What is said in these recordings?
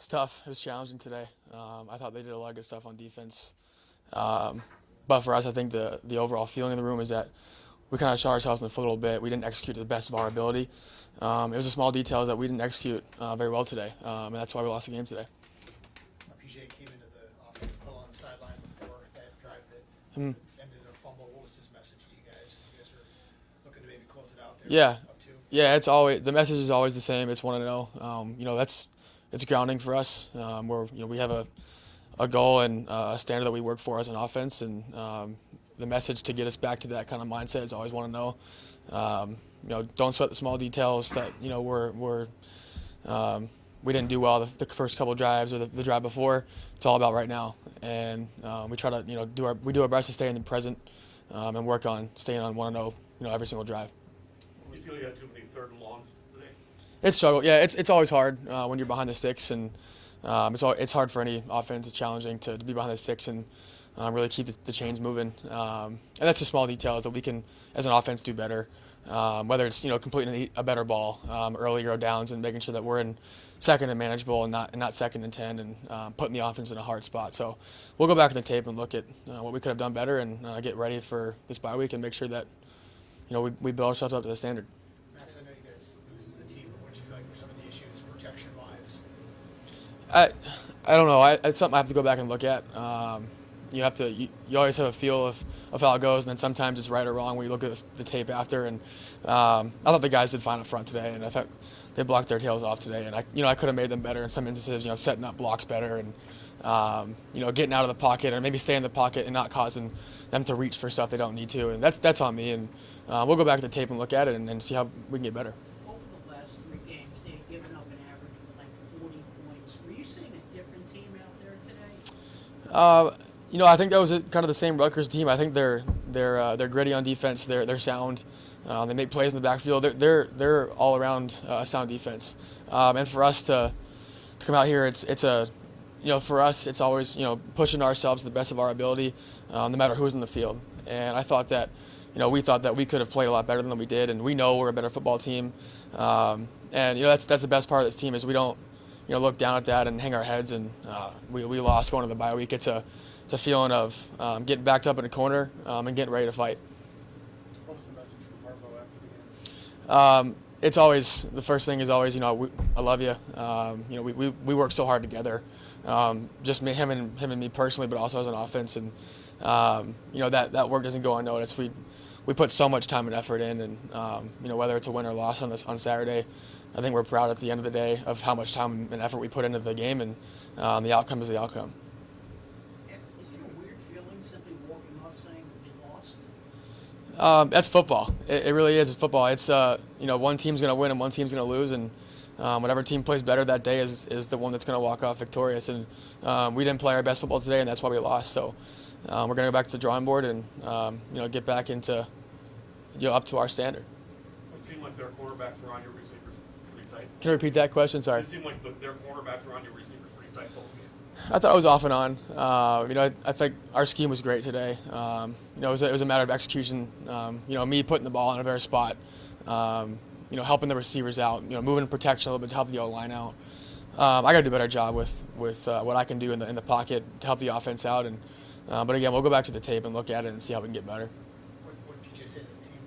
It's tough. It was challenging today. I thought they did a lot of good stuff on defense. But for us, I think the overall feeling in the room is that we kind of shot ourselves in the foot a little bit. We didn't execute to the best of our ability. It was the small details that we didn't execute very well today, and that's why we lost the game today. PJ came into the offensive huddle on the sideline before that drive that ended in a fumble. What was his message to you guys? You guys are looking to maybe close it out there. Yeah, Up two. yeah. It's always the message is always the same. It's 1-0. It's grounding for us. We have a goal and a standard that we work for as an offense, and the message to get us back to that kind of mindset is always 1-0. Don't sweat the small details that we didn't do well the first couple of drives or the drive before. It's all about right now, and we try to do our best to stay in the present and work on staying on 1-0 every single drive. Do you feel you had too many third and longs today? It's struggle. Yeah, it's always hard when you're behind the sticks, and it's hard for any offense. It's challenging to be behind the sticks and really keep the chains moving. And that's the small details that we can, as an offense, do better. Whether it's completing a better ball earlier downs and making sure that we're in second and manageable and not second and 10 and putting the offense in a hard spot. So we'll go back in the tape and look at what we could have done better and get ready for this bye week and make sure that we build ourselves up to the standard. Max, I know you guys lose as a team, but what do you feel like were some of the issues protection-wise? I don't know. It's something I have to go back and look at. You always have a feel of how it goes, and then sometimes it's right or wrong when you look at the tape after. And I thought the guys did fine up front today, and I thought they blocked their tails off today. And I could have made them better in some instances. Setting up blocks better and getting out of the pocket, or maybe stay in the pocket and not causing them to reach for stuff they don't need to. And that's on me. And we'll go back to the tape and look at it and see how we can get better. Over the last 3 games, they've given up an average of like 40 points. Were you seeing a different team out there today? I think that was kind of the same Rutgers team. I think they're gritty on defense. They're sound. They make plays in the backfield. They're all around sound defense. And for us to come out here, for us it's always pushing ourselves to the best of our ability, no matter who's in the field. And I thought that we thought that we could have played a lot better than we did, and we know we're a better football team. And that's the best part of this team is we don't look down at that and hang our heads and we lost going to the bye week. It's a feeling of getting backed up in a corner and getting ready to fight. What was the message from Harbaugh after the game? It's always the first thing is always I love you. We work so hard together, just him and me personally, but also as an offense, and that work doesn't go unnoticed. We put so much time and effort in, and whether it's a win or loss on Saturday, I think we're proud at the end of the day of how much time and effort we put into the game, and the outcome is the outcome. Is it a weird feeling simply walking off saying we lost? That's football. It really is. It's football. It's one team's going to win and one team's going to lose, and whatever team plays better that day is the one that's going to walk off victorious. And we didn't play our best football today, and that's why we lost. So we're going to go back to the drawing board and get back into up to our standard. It seemed like their cornerbacks were on your receivers pretty tight. Can you repeat that question? Sorry. It seemed like their cornerbacks were on your receivers pretty tight the whole game. I thought it was off and on. I think our scheme was great today. It was a matter of execution. Me putting the ball in a better spot. Helping the receivers out. Moving protection a little bit to help the O-line out. I got to do a better job with what I can do in the pocket to help the offense out. And but again, we'll go back to the tape and look at it and see how we can get better. What did PJ say to the team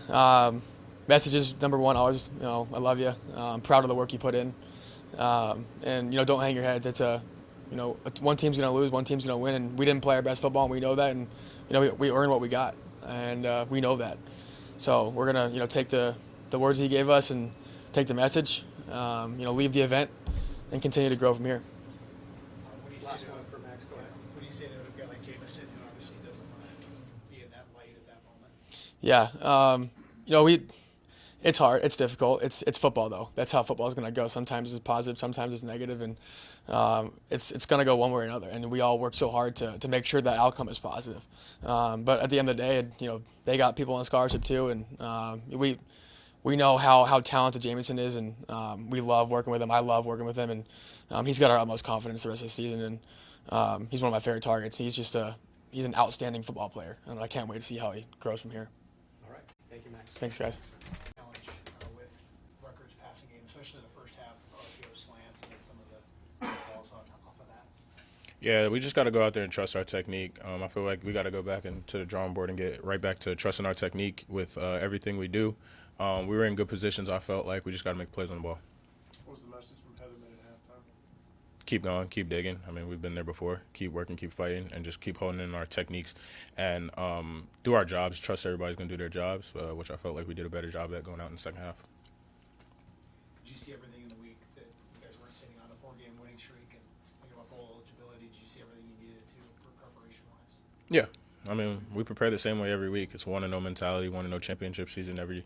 post-game? Messages number one, always I love you. I'm proud of the work you put in. And don't hang your heads. It's one team's gonna lose, one team's gonna win, and we didn't play our best football, and we know that, and we earned what we got, and we know that. So we're gonna take the words he gave us and take the message, leave the event, and continue to grow from here. What do you say to What do you say to a guy like Jameson, who obviously doesn't want to be in that light at that moment? Yeah, it's hard. It's difficult. It's football, though. That's how football is going to go. Sometimes it's positive, sometimes it's negative, and it's going to go one way or another. And we all work so hard to make sure that outcome is positive. But at the end of the day, they got people on scholarship too, and we know how talented Jameson is, and we love working with him. I love working with him, and he's got our utmost confidence the rest of the season. And he's one of my favorite targets. He's an outstanding football player, and I can't wait to see how he grows from here. All right. Thank you, Max. Thanks, guys. Challenge with Rutgers passing game, especially in the first half, RPO slants and some Yeah, we just got to go out there and trust our technique. I feel like we got to go back into the drawing board and get right back to trusting our technique with everything we do. We were in good positions, I felt like. We just got to make plays on the ball. What was the message from Heatherman at halftime? Keep going, keep digging. I mean, we've been there before. Keep working, keep fighting, and just keep honing in our techniques and do our jobs. Trust everybody's going to do their jobs, which I felt like we did a better job at going out in the second half. Did you see everything in the week that you guys weren't sitting on a 4-game winning streak and thinking about bowl eligibility? Did you see everything you needed to preparation-wise? Yeah. I mean, we prepare the same way every week. It's 1-0 mentality, 1-0 championship season every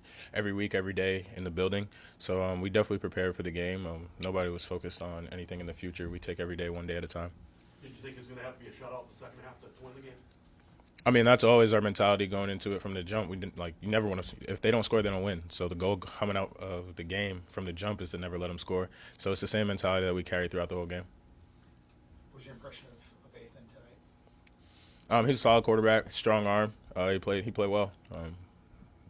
week, every day in the building. So we definitely prepared for the game. Nobody was focused on anything in the future. We take every day, one day at a time. Did you think it was going to have to be a shutout in the second half to win the game? I mean, that's always our mentality going into it from the jump. We didn't you never want to. If they don't score, they don't win. So the goal coming out of the game from the jump is to never let them score. So it's the same mentality that we carry throughout the whole game. What was your impression of Ethan tonight? He's a solid quarterback, strong arm. He played well.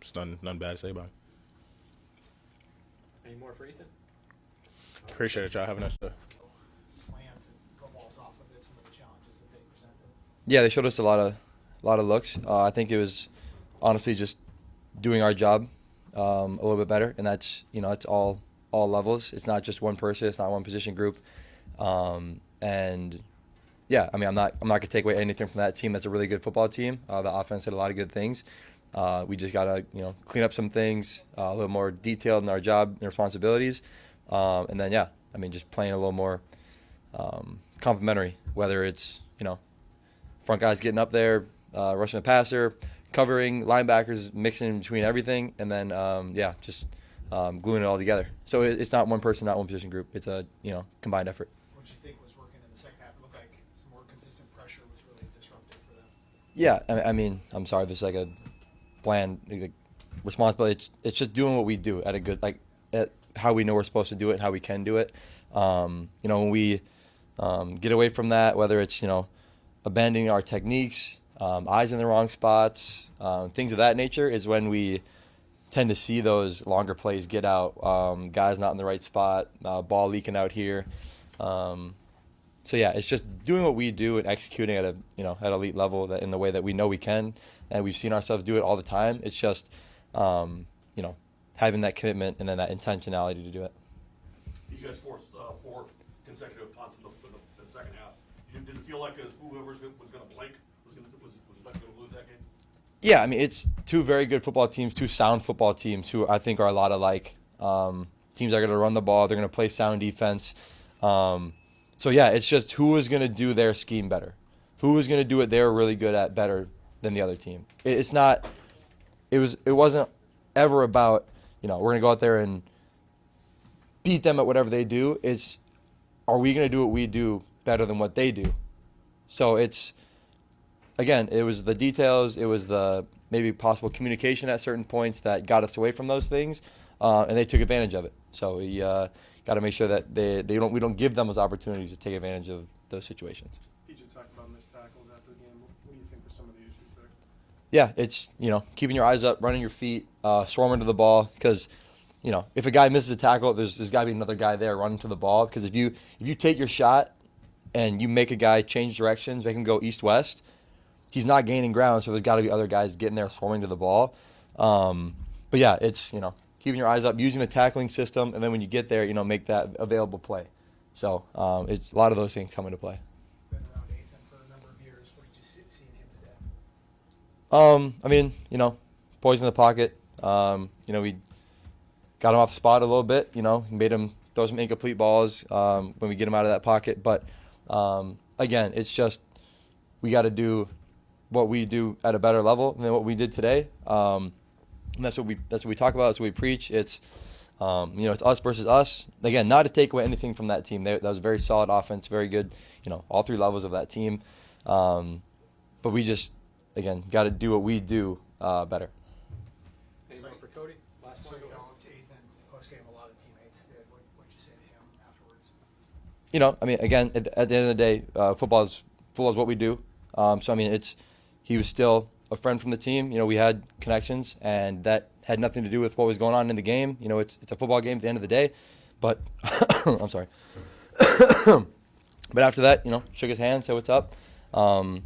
Just nothing bad to say about him. Any more for Ethan? Appreciate it, y'all. Have a nice day. Slants and go balls off of it, some of the challenges that they presented. Yeah, they showed us a lot of looks. I think it was honestly just doing our job a little bit better, and that's it's all levels. It's not just one person. It's not one position group, and yeah, I mean I'm not gonna take away anything from that team. That's a really good football team. The offense did a lot of good things. We just gotta clean up some things, a little more detailed in our job and responsibilities, and then yeah, I mean just playing a little more complementary. Whether it's front guys getting up there, rushing the passer, covering linebackers, mixing in between everything, and then yeah, just gluing it all together. So it's not one person, not one position group. It's a combined effort. What did you think was working in the second half? It looked like some more consistent pressure was really disruptive for them. Yeah, I mean, I'm sorry if it's like a bland responsibility. It's just doing what we do at a good at how we know we're supposed to do it and how we can do it. When we get away from that, whether it's abandoning our techniques, eyes in the wrong spots, things of that nature, is when we tend to see those longer plays get out, guys not in the right spot, ball leaking out here. So yeah, it's just doing what we do and executing at at elite level that in the way that we know we can, and we've seen ourselves do it all the time. It's just having that commitment and then that intentionality to do it. You guys forced 4 consecutive punts in the second half. Did it feel like whoever was going to blink was going to lose that game? Yeah, I mean, it's two very good football teams, two sound football teams who I think are a lot alike. Teams are going to run the ball. They're going to play sound defense. So, yeah, it's just who is going to do their scheme better. Who is going to do what they're really good at better than the other team. It wasn't ever about, we're going to go out there and beat them at whatever they do. It's, are we going to do what we do better than what they do? So it's, again, it was the details, it was the maybe possible communication at certain points that got us away from those things, and they took advantage of it. So we got to make sure that we don't give them those opportunities to take advantage of those situations. PJ talked about missed tackles after the game. What do you think were some of the issues there? Yeah, it's keeping your eyes up, running your feet, swarming to the ball, because if a guy misses a tackle, there's got to be another guy there running to the ball, because if you take your shot and you make a guy change directions, make him go east-west, he's not gaining ground, so there's got to be other guys getting there, swarming to the ball. But yeah, it's keeping your eyes up, using the tackling system, and then when you get there, make that available play. So it's a lot of those things come into play. Been around Ethan for a number of years. What did you see in him today? I mean, poise in the pocket. We got him off the spot a little bit. Made him throw some incomplete balls when we get him out of that pocket. But again, it's just we got to do what we do at a better level than what we did today. And that's what we talk about. That's what we preach. It's it's us versus us. Again, not to take away anything from that team. That was a very solid offense, very good. All 3 levels of that team. But we just got to do what we do better. Any more for Cody? Last So one. to Ethan post game, a lot of teammates did. What'd you say to him afterwards? I mean, again, at the end of the day, football is what we do. So I mean, he was still a friend from the team. We had connections, and that had nothing to do with what was going on in the game. It's a football game at the end of the day. But I'm sorry. But after that, shook his hand, said what's up. And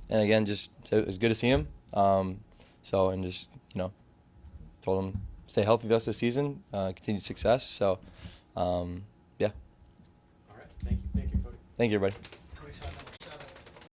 again, just said it was good to see him. And just, told him stay healthy the rest of the season, continued success. So, yeah. All right. Thank you. Thank you, Cody. Thank you, everybody. Cody signed